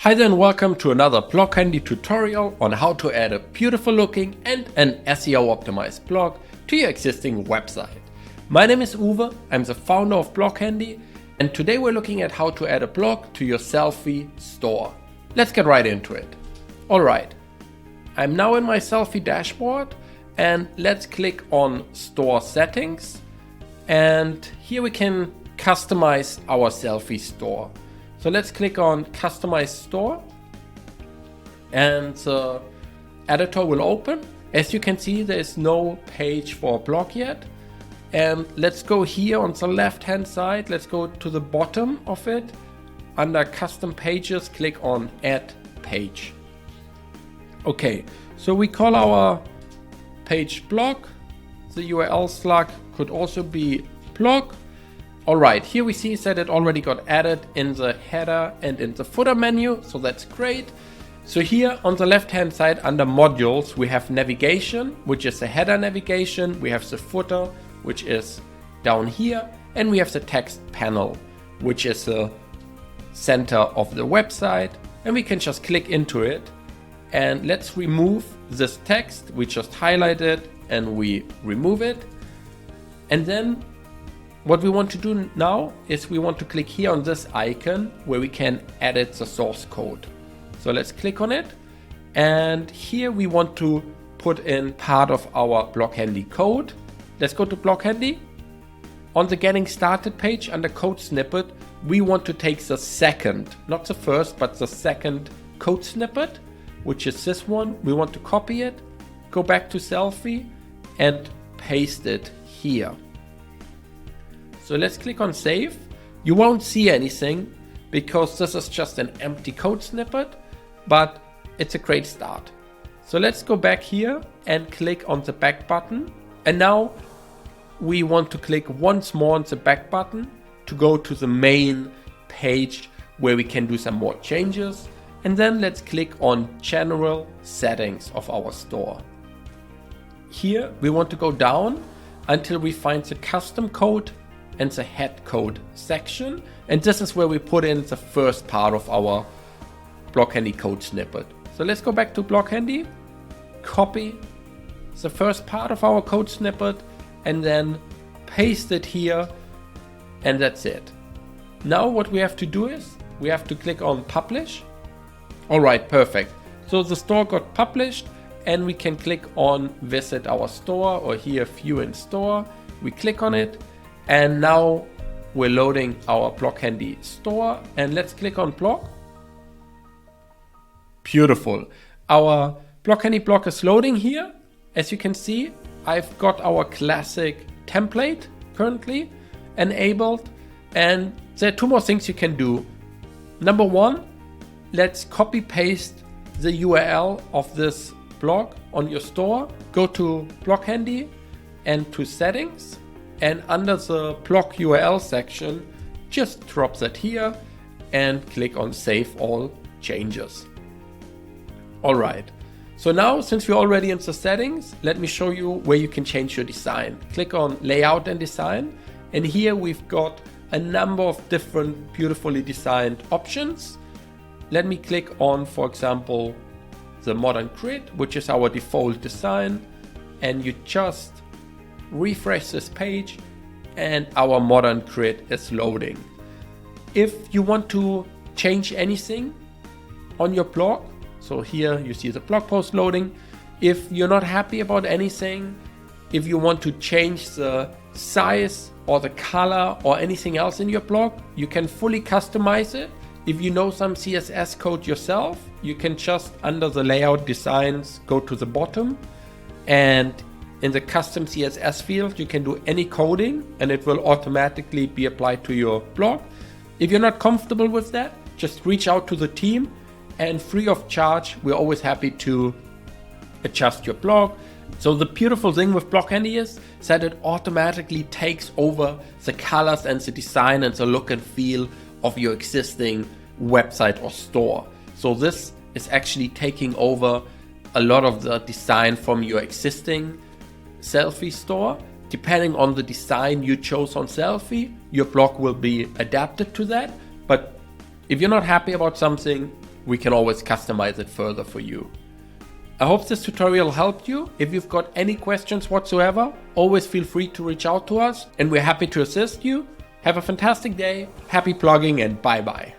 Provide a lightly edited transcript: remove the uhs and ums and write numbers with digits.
Hi there and welcome to another BlogHandy tutorial on how to add a beautiful looking and an SEO optimized blog to your existing website. My name is Uwe, I'm the founder of BlogHandy, and today we're looking at how to add a blog to your Sellfy store. Let's get right into it. Alright, I'm now in my Sellfy dashboard and let's click on Store Settings, and here we can customize our Sellfy store. So let's click on Customize Store and the editor will open. As you can see, there is no page for a blog yet. And let's go here on the left hand side. Let's go to the bottom of it. Under Custom Pages, click on Add Page. Okay, so we call our page blog. The URL slug could also be blog. Alright, here we see that it already got added in the header and in the footer menu, so that's great. So here on the left hand side under modules we have navigation, which is the header navigation, we have the footer, which is down here, and we have the text panel, which is the center of the website, and we can just click into it. And let's remove this text, we just highlight it and we remove it. And then what we want to do now is we want to click here on this icon where we can edit the source code. So let's click on it, and here we want to put in part of our BlogHandy code. Let's go to BlogHandy. On the Getting Started page under Code Snippet, we want to take the second, not the first, but the second code snippet, which is this one. We want to copy it, go back to Sellfy and paste it here. So let's click on Save. You won't see anything because this is just an empty code snippet, but it's a great start. So let's go back here and click on the back button. And now we want to click once more on the back button to go to the main page where we can do some more changes. And then let's click on General Settings of our store. Here we want to go down until we find the custom code and the head code section, and this is where we put in the first part of our BlogHandy code snippet. So let's go back to BlogHandy, copy the first part of our code snippet and then paste it here, and that's it. Now what we have to do is we have to click on Publish. Alright, perfect. So the store got published and we can click on Visit Our Store, or here View in Store. We click on it. And now we're loading our BlogHandy store, and let's click on blog. Beautiful. Our BlogHandy blog is loading here. As you can see, I've got our classic template currently enabled, and there are two more things you can do. Number one, let's copy paste the URL of this blog on your store. Go to BlogHandy and to Settings. And under the blog URL section, just drop that here and click on Save All Changes. Alright, so now since we're already in the settings, let me show you where you can change your design. Click on Layout and Design, and here we've got a number of different beautifully designed options. Let me click on, for example, the Modern Grid, which is our default design, and you just refresh this page and our modern grid is loading. If you want to change anything on your blog, so here you see the blog post loading. If you're not happy about anything, if you want to change the size or the color or anything else in your blog, you can fully customize it. If you know some CSS code yourself, you can just under the layout designs go to the bottom, and in the custom CSS field, you can do any coding and it will automatically be applied to your blog. If you're not comfortable with that, just reach out to the team, and free of charge, we're always happy to adjust your blog. So the beautiful thing with BlogHandy is that it automatically takes over the colors and the design and the look and feel of your existing website or store. So this is actually taking over a lot of the design from your existing Sellfy store. Depending on the design you chose on Sellfy, your blog will be adapted to that. But if you're not happy about something, we can always customize it further for you. I hope this tutorial helped you. If you've got any questions whatsoever, always feel free to reach out to us and we're happy to assist you. Have a fantastic day, happy blogging, and bye bye.